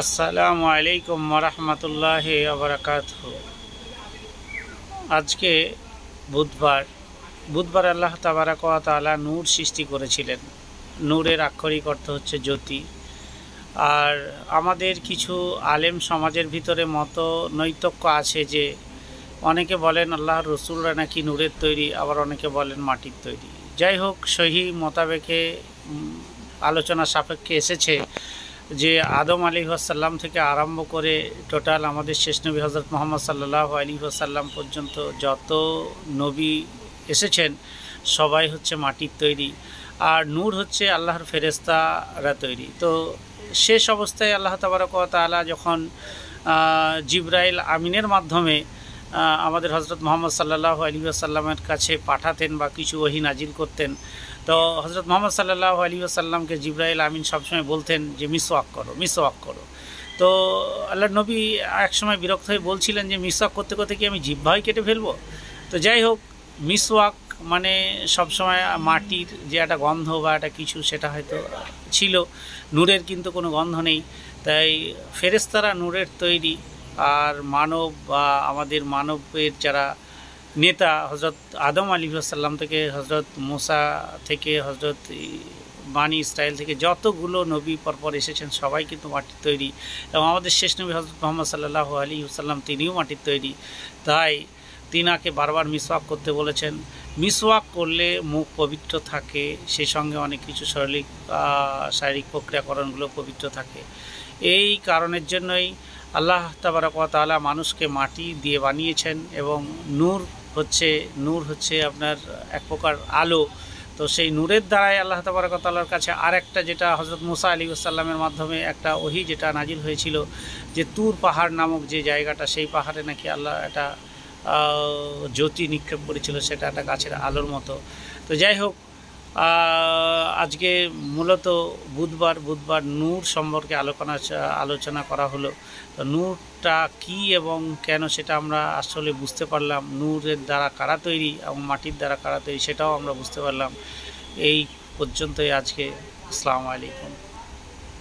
আসসালামু আলাইকুম ওরহমতুল্লাহি ওবরাকাতুহু। আজকে বুধবার আল্লাহ তাবারাক ওয়া তাআলা নূর সৃষ্টি করেছিলেন। নূরের আক্ষরিক অর্থ হচ্ছে জ্যোতি। আর আমাদের কিছু আলেম সমাজের ভিতরে মতো নৈতক্য আছে যে অনেকে বলেন আল্লাহর রসুলরা নাকি নূরের তৈরি, আবার অনেকে বলেন মাটির তৈরি। যাই হোক, সহি মোতাবেকে আলোচনা সাপেক্ষে এসেছে যে আদম আলাইহিসসালাম থেকে আরম্ভ করে টোটাল আমাদের শেষ নবী হজরত মুহাম্মদ সাল্লাল্লাহু আলাইহি ওয়াসাল্লাম পর্যন্ত যত নবী এসেছেন সবাই হচ্ছে মাটির তৈরি, আর নূর হচ্ছে আল্লাহর ফেরেশতারা তৈরি। তো শেষ অবস্থায় আল্লাহ তাবারক ওয়া তাআলা যখন জিবরাইল আমিনের মাধ্যমে আমাদের হজরত মুহাম্মদ সাল্লাল্লাহু আলাইহি ওয়াসাল্লামের কাছে পাঠাতেন বা কিছু ওহী নাজিল করতেন, তো হজরত মুহাম্মদ সাল্লাল্লাহু আলাইহি ওয়াসাল্লামকে জিবরাইল আমিন সবসময় বলতেন যে মিসওয়াক করো। তো আল্লাহর নবী একসময় বিরক্ত হয়ে বলছিলেন যে মিসওয়াক করতে করতে কি আমি জিহ্বাই কেটে ফেলবো। তো যাই হোক, মিসওয়াক মানে সবসময় মাটির যে একটা গন্ধ বা একটা কিছু সেটা হয়তো ছিল, নূরের কিন্তু কোনো গন্ধ নেই। তাই ফেরেশতারা নূরের তৈরি, আর মানব বা আমাদের মানবের যারা নেতা হজরত আদম আলাইহিসসালাম থেকে হজরত মুসা থেকে হজরত বানি ইসরায়েল থেকে যতগুলো নবী পরপর এসেছেন সবাই কিন্তু মাটির তৈরি, এবং আমাদের শেষ নবী হজরত মুহাম্মদ সাল্লাল্লাহু আলাইহি ওয়াসাল্লাম তিনিও মাটির তৈরি। তাই তিনাকে বারবার মিসওয়াক করতে বলেছেন। মিসওয়াক করলে মুখ পবিত্র থাকে, সেই সঙ্গে অনেক কিছু শারীরিক প্রক্রিয়াকরণগুলো পবিত্র থাকে। এই কারণের জন্যই আল্লাহ তাবারক ওয়া তাআলা মানুষকে মাটি দিয়ে বানিয়েছেন, এবং নূর হচ্ছে আপনার এক প্রকার আলো। তো সেই নূরের দ্বারাই আল্লাহ তাবারক ওয়া তাআলার কাছে আরেকটা, যেটা হজরত মুসা আলাইহিস সালামের মাধ্যমে একটা ওহী যেটা নাজিল হয়েছিল, যে তুর পাহাড় নামক যে জায়গাটা, সেই পাহাড়ে নাকি আল্লাহ একটা জ্যোতি নিক্ষেপ করেছিল, সেটা একটা গাছের আলোর মতো। তো যাই হোক, আজকে মূলত বুধবার নূর সম্পর্কে আলোচনা করা হলো। তো নূরটা কি এবং কেন সেটা আমরা আসলে বুঝতে পারলাম। নূরের দ্বারা কারা তৈরি এবং মাটির দ্বারা কারা তৈরি সেটাও আমরা বুঝতে পারলাম। এই পর্যন্তই আজকে। আসসালামু আলাইকুম।